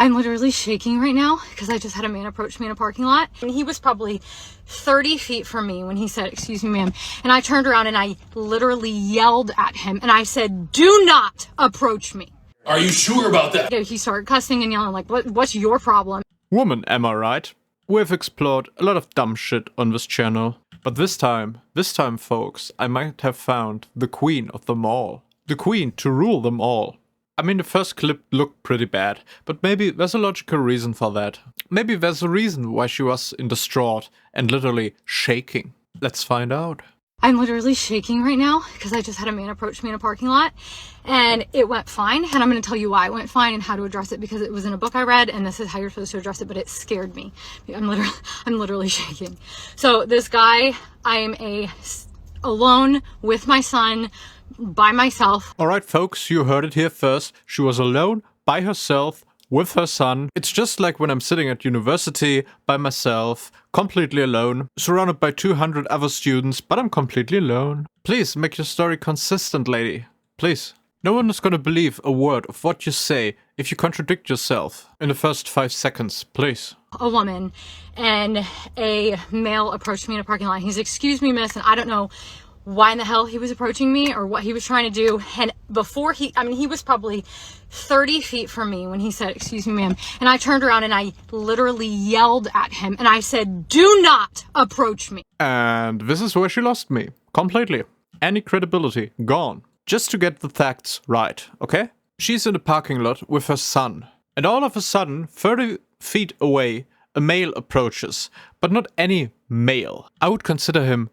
I'm literally shaking right now because I just had a man approach me in a parking lot, and he was probably 30 feet from me when he said, "Excuse me, ma'am." And I turned around and I literally yelled at him and I said, "Do not approach me." Are you sure about that? He started cussing and yelling like, what's your problem? Woman, am I right? We've explored a lot of dumb shit on this channel. But this time, folks, I might have found the queen of them all. The queen to rule them all. I mean, the first clip looked pretty bad, but maybe there's a logical reason for that. Maybe there's a reason why she was in distraught and literally shaking. Let's find out. I'm literally shaking right now because I just had a man approach me in a parking lot, and it went fine. And I'm going to tell you why it went fine and how to address it, because it was in a book I read and this is how you're supposed to address it, but it scared me. I'm literally shaking. So this guy, I am alone with my son, by myself. Alright folks, you heard it here first. She was alone, by herself, with her son. It's just like when I'm sitting at university, by myself, completely alone, surrounded by 200 other students, but I'm completely alone. Please, make your story consistent, lady. Please. No one is gonna believe a word of what you say if you contradict yourself in the first 5 seconds, please. A woman and a male approached me in a parking lot. He's, "Excuse me, miss," and I don't know why in the hell he was approaching me or what he was trying to do. And before he was probably 30 feet from me when he said, "Excuse me, ma'am." And I turned around and I literally yelled at him and I said, "Do not approach me." And this is where she lost me. Completely. Any credibility gone. Just to get the facts right, okay? She's in the parking lot with her son. And all of a sudden, 30 feet away, a male approaches. But not any male. I would consider him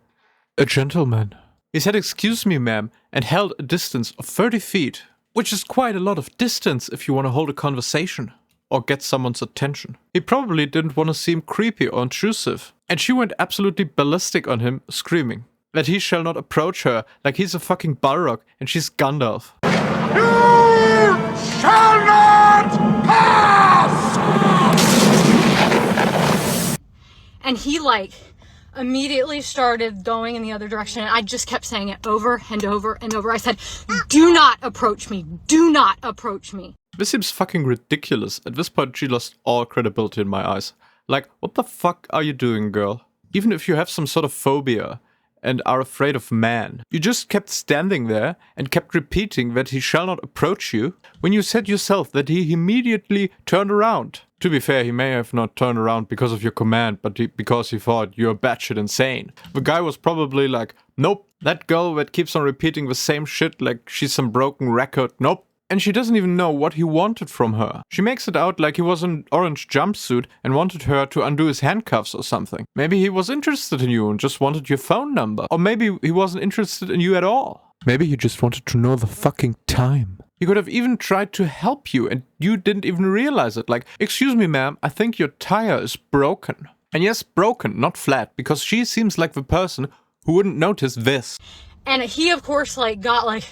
a gentleman. He said, "Excuse me, ma'am," and held a distance of 30 feet, which is quite a lot of distance if you want to hold a conversation or get someone's attention. He probably didn't want to seem creepy or intrusive, and she went absolutely ballistic on him, screaming that he shall not approach her like he's a fucking Balrog and she's Gandalf. You shall not pass! And he immediately started going in the other direction, and I just kept saying it over and over and over. I said, "Do not approach me. Do not approach me." This seems fucking ridiculous. At this point, she lost all credibility in my eyes. Like, what the fuck are you doing, girl? Even if you have some sort of phobia and are afraid of man, you just kept standing there and kept repeating that he shall not approach you when you said yourself that he immediately turned around. To be fair, he may have not turned around because of your command, but because he thought you're batshit insane. The guy was probably like, "Nope, that girl that keeps on repeating the same shit like she's some broken record, nope." And she doesn't even know what he wanted from her. She makes it out like he was in an orange jumpsuit and wanted her to undo his handcuffs or something. Maybe he was interested in you and just wanted your phone number. Or maybe he wasn't interested in you at all. Maybe he just wanted to know the fucking time. He could have even tried to help you and you didn't even realize it. Like, "Excuse me, ma'am, I think your tire is broken." And yes, broken, not flat, because she seems like the person who wouldn't notice this. And he, of course, got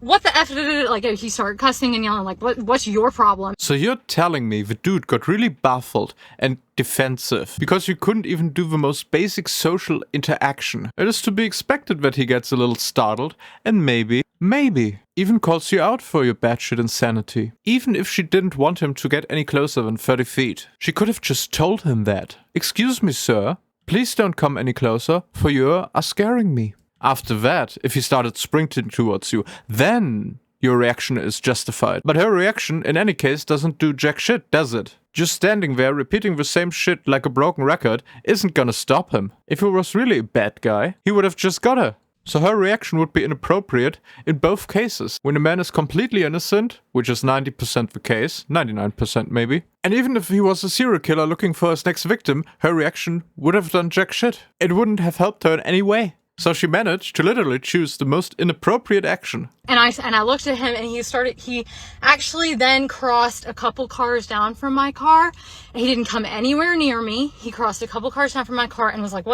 "What the F?" He started cussing and yelling like, what's your problem? So you're telling me the dude got really baffled and defensive because you couldn't even do the most basic social interaction. It is to be expected that he gets a little startled and maybe even calls you out for your batshit insanity. Even if she didn't want him to get any closer than 30 feet. She could have just told him that. "Excuse me, sir. Please don't come any closer, for you are scaring me." After that, if he started sprinting towards you, then your reaction is justified. But her reaction, in any case, doesn't do jack shit, does it? Just standing there, repeating the same shit like a broken record, isn't gonna stop him. If he was really a bad guy, he would have just got her. So her reaction would be inappropriate in both cases. When a man is completely innocent, which is 90% the case, 99% maybe, and even if he was a serial killer looking for his next victim, her reaction would have done jack shit. It wouldn't have helped her in any way. So she managed to literally choose the most inappropriate action. And I looked at him and he actually then crossed a couple cars down from my car. He didn't come anywhere near me. He crossed a couple cars down from my car and was like,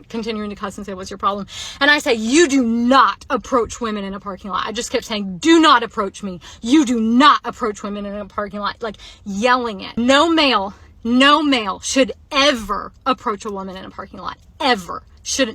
continuing to cuss and say, "What's your problem?" And I said, "You do not approach women in a parking lot." I just kept saying, "Do not approach me. You do not approach women in a parking lot," yelling it. No male should ever approach a woman in a parking lot. Ever.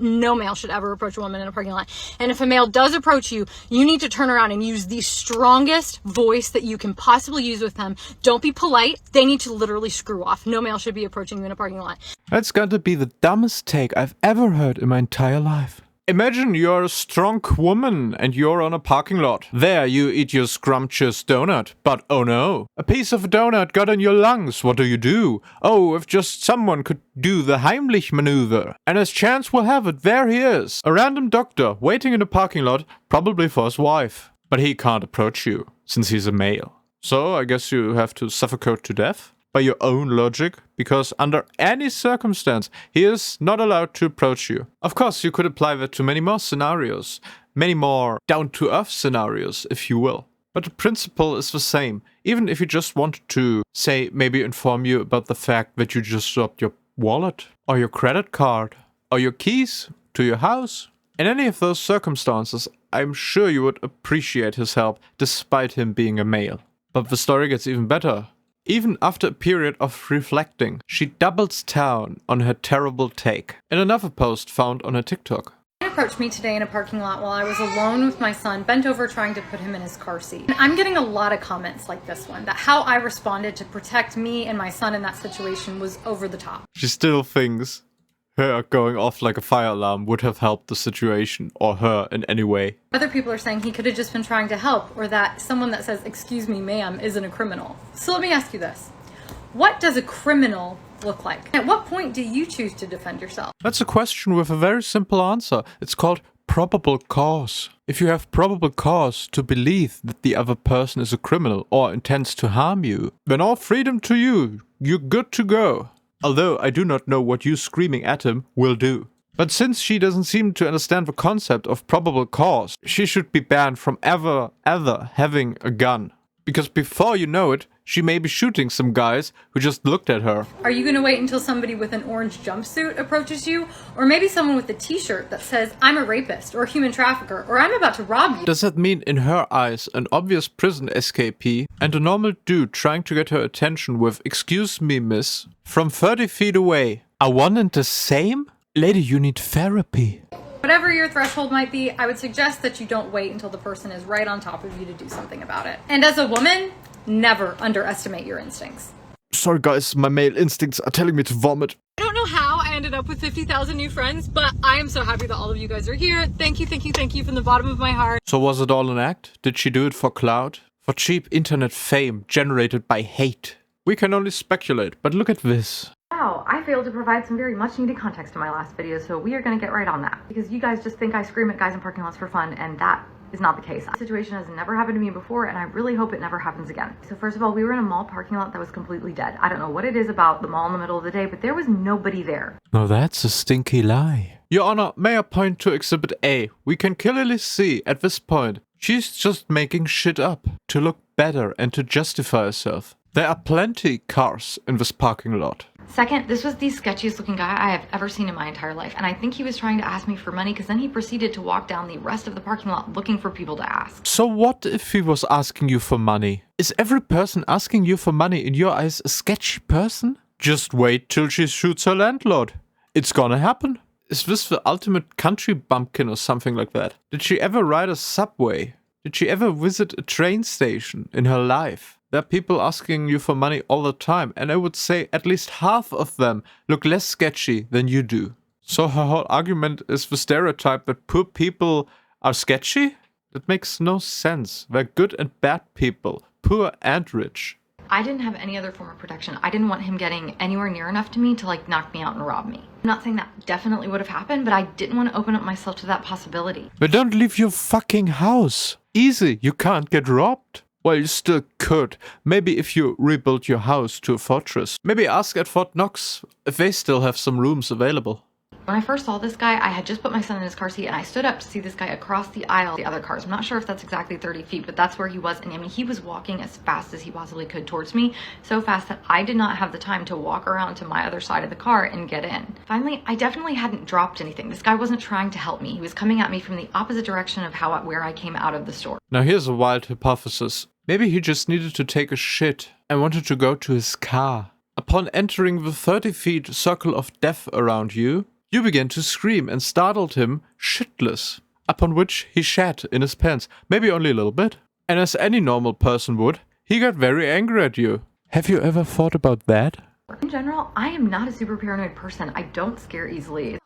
no male should ever approach a woman in a parking lot. And if a male does approach you, you need to turn around and use the strongest voice that you can possibly use with them. Don't be polite. They need to literally screw off. No male should be approaching you in a parking lot. That's got to be the dumbest take I've ever heard in my entire life. Imagine you're a strong woman and you're on a parking lot. There you eat your scrumptious donut. But oh no, a piece of a donut got in your lungs. What do? Oh, if just someone could do the Heimlich maneuver. And as chance will have it, there he is. A random doctor waiting in a parking lot, probably for his wife. But he can't approach you, since he's a male. So I guess you have to suffocate to death? By your own logic, because under any circumstance, he is not allowed to approach you. Of course, you could apply that to many more scenarios, many more down-to-earth scenarios, if you will. But the principle is the same, even if you just wanted to, say, maybe inform you about the fact that you just dropped your wallet, or your credit card, or your keys to your house. In any of those circumstances, I'm sure you would appreciate his help, despite him being a male. But the story gets even better. Even after a period of reflecting, she doubles down on her terrible take. In another post found on her TikTok. He approached me today in a parking lot while I was alone with my son, bent over trying to put him in his car seat. And I'm getting a lot of comments like this one, that how I responded to protect me and my son in that situation was over the top. She still thinks her going off like a fire alarm would have helped the situation, or her in any way. Other people are saying he could have just been trying to help, or that someone that says, "Excuse me, ma'am," isn't a criminal. So let me ask you this. What does a criminal look like? At what point do you choose to defend yourself? That's a question with a very simple answer. It's called probable cause. If you have probable cause to believe that the other person is a criminal or intends to harm you, then all freedom to you. You're good to go. Although I do not know what you screaming at him will do. But since she doesn't seem to understand the concept of probable cause, she should be banned from ever having a gun. Because before you know it, she may be shooting some guys who just looked at her. Are you going to wait until somebody with an orange jumpsuit approaches you? Or maybe someone with a t-shirt that says, "I'm a rapist," or a human trafficker, or "I'm about to rob you"? Does that mean in her eyes an obvious prison escapee and a normal dude trying to get her attention with "Excuse me, miss," from 30 feet away are one and the same? Lady, you need therapy. Whatever your threshold might be, I would suggest that you don't wait until the person is right on top of you to do something about it. And as a woman, never underestimate your instincts. Sorry guys, my male instincts are telling me to vomit. I don't know how I ended up with 50,000 new friends, but I am so happy that all of you guys are here. Thank you from the bottom of my heart. So was it all an act? Did she do it for clout? For cheap internet fame generated by hate? We can only speculate, but look at this. Wow, I failed to provide some very much needed context in my last video, so we are going to get right on that. Because you guys just think I scream at guys in parking lots for fun, and that is not the case. This situation has never happened to me before, and I really hope it never happens again. So first of all, we were in a mall parking lot that was completely dead. I don't know what it is about the mall in the middle of the day, but there was nobody there. Now that's a stinky lie. Your Honor, may I point to Exhibit A? We can clearly see at this point, she's just making shit up to look better and to justify herself. There are plenty cars in this parking lot. Second, this was the sketchiest looking guy I have ever seen in my entire life, and I think he was trying to ask me for money because then he proceeded to walk down the rest of the parking lot looking for people to ask. So what if he was asking you for money? Is every person asking you for money in your eyes a sketchy person? Just wait till she shoots her landlord. It's gonna happen. Is this the ultimate country bumpkin or something like that? Did she ever ride a subway? Did she ever visit a train station in her life? There are people asking you for money all the time, and I would say at least half of them look less sketchy than you do. So her whole argument is the stereotype that poor people are sketchy? That makes no sense. They're good and bad people, poor and rich. I didn't have any other form of protection. I didn't want him getting anywhere near enough to me to like knock me out and rob me. I'm not saying that definitely would have happened, but I didn't want to open up myself to that possibility. But don't leave your fucking house. Easy, you can't get robbed. Well, you still could. Maybe if you rebuild your house to a fortress. Maybe ask at Fort Knox if they still have some rooms available. When I first saw this guy, I had just put my son in his car seat and I stood up to see this guy across the aisle, the other cars. I'm not sure if that's exactly 30 feet, but that's where he was. And I mean, he was walking as fast as he possibly could towards me, so fast that I did not have the time to walk around to my other side of the car and get in. Finally, I definitely hadn't dropped anything. This guy wasn't trying to help me. He was coming at me from the opposite direction of where I came out of the store. Now here's a wild hypothesis. Maybe he just needed to take a shit and wanted to go to his car. Upon entering the 30 feet circle of death around you, You began to scream and startled him shitless, upon which he shat in his pants, maybe only a little bit. And as any normal person would, he got very angry at you. Have you ever thought about that? In general, I am not a super paranoid person. I don't scare easily.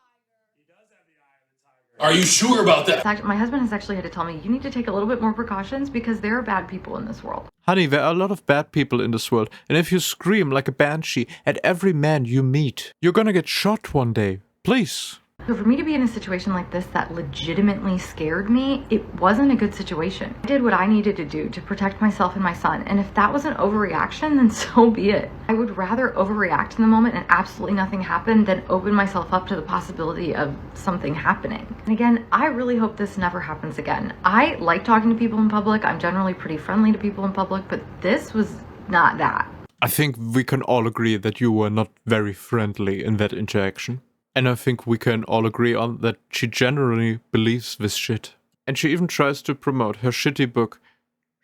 Are you sure about that? My husband has actually had to tell me, you need to take a little bit more precautions because there are bad people in this world. Honey, there are a lot of bad people in this world, and if you scream like a banshee at every man you meet, you're gonna get shot one day. Please. So for me to be in a situation like this that legitimately scared me, it wasn't a good situation. I did what I needed to do to protect myself and my son, and if that was an overreaction, then so be it. I would rather overreact in the moment and absolutely nothing happen than open myself up to the possibility of something happening. And again, I really hope this never happens again. I like talking to people in public. I'm generally pretty friendly to people in public, but this was not that. I think we can all agree that you were not very friendly in that interaction. And I think we can all agree on that she generally believes this shit. And she even tries to promote her shitty book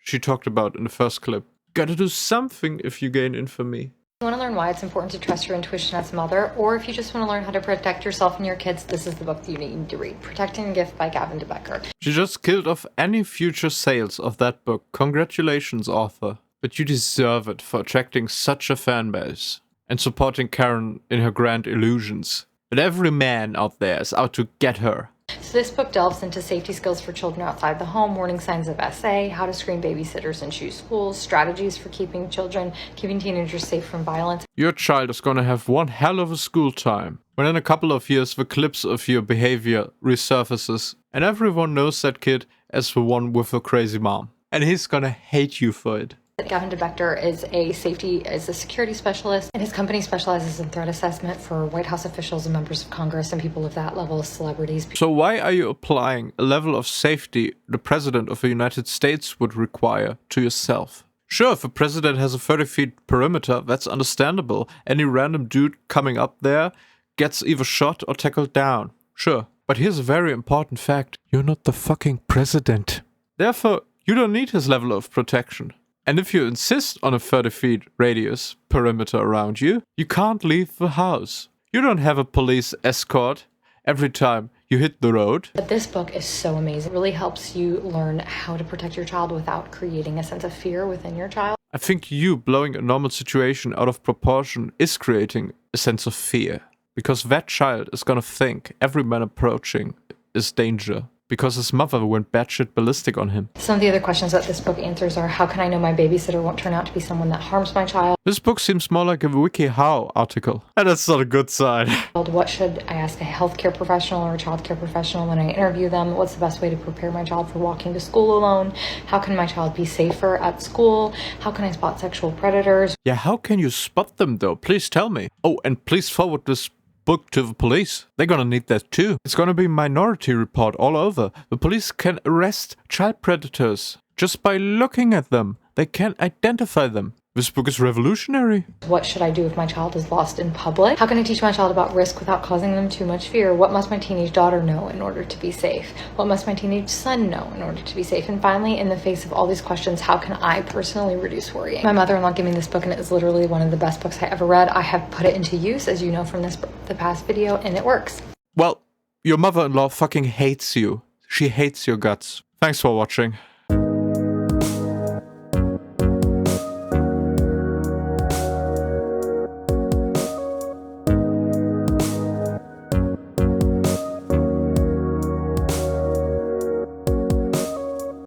she talked about in the first clip. Gotta do something if you gain infamy. If you want to learn why it's important to trust your intuition as a mother, or if you just want to learn how to protect yourself and your kids, this is the book that you need to read. Protecting a Gift by Gavin de Becker. She just killed off any future sales of that book. Congratulations, author. But you deserve it for attracting such a fan base and supporting Karen in her grand illusions. But every man out there is out to get her. So this book delves into safety skills for children outside the home, warning signs of SA, how to screen babysitters and choose schools, strategies for keeping teenagers safe from violence. Your child is gonna have one hell of a school time. When in a couple of years the clips of your behavior resurfaces, and everyone knows that kid as the one with a crazy mom. And he's gonna hate you for it. Gavin de Becker is a security specialist, and his company specializes in threat assessment for White House officials and members of Congress and people of that level, celebrities. So why are you applying a level of safety the President of the United States would require to yourself? Sure, if the President has a 30-feet perimeter, that's understandable. Any random dude coming up there gets either shot or tackled down. Sure. But here's a very important fact. You're not the fucking President. Therefore, you don't need his level of protection. And if you insist on a 30-feet radius perimeter around you, you can't leave the house. You don't have a police escort every time you hit the road. But this book is so amazing. It really helps you learn how to protect your child without creating a sense of fear within your child. I think you blowing a normal situation out of proportion is creating a sense of fear. Because that child is gonna think every man approaching is danger. Because his mother went batshit ballistic on him. Some of the other questions that this book answers are, how can I know my babysitter won't turn out to be someone that harms my child? This book seems more like a WikiHow article. And that's not a good sign. What should I ask a healthcare professional or a childcare professional when I interview them? What's the best way to prepare my child for walking to school alone? How can my child be safer at school? How can I spot sexual predators? Yeah, how can you spot them though? Please tell me. Oh, and please forward this book to the police. They're gonna need that too. It's gonna be Minority Report all over. The police can arrest child predators just by looking at them. They can identify them. This book is revolutionary. What should I do if my child is lost in public? How can I teach my child about risk without causing them too much fear? What must my teenage daughter know in order to be safe? What must my teenage son know in order to be safe? And finally, in the face of all these questions, how can I personally reduce worrying? My mother-in-law gave me this book, and it is literally one of the best books I ever read. I have put it into use, as you know from the past video, and it works. Well, your mother-in-law fucking hates you. She hates your guts. Thanks for watching.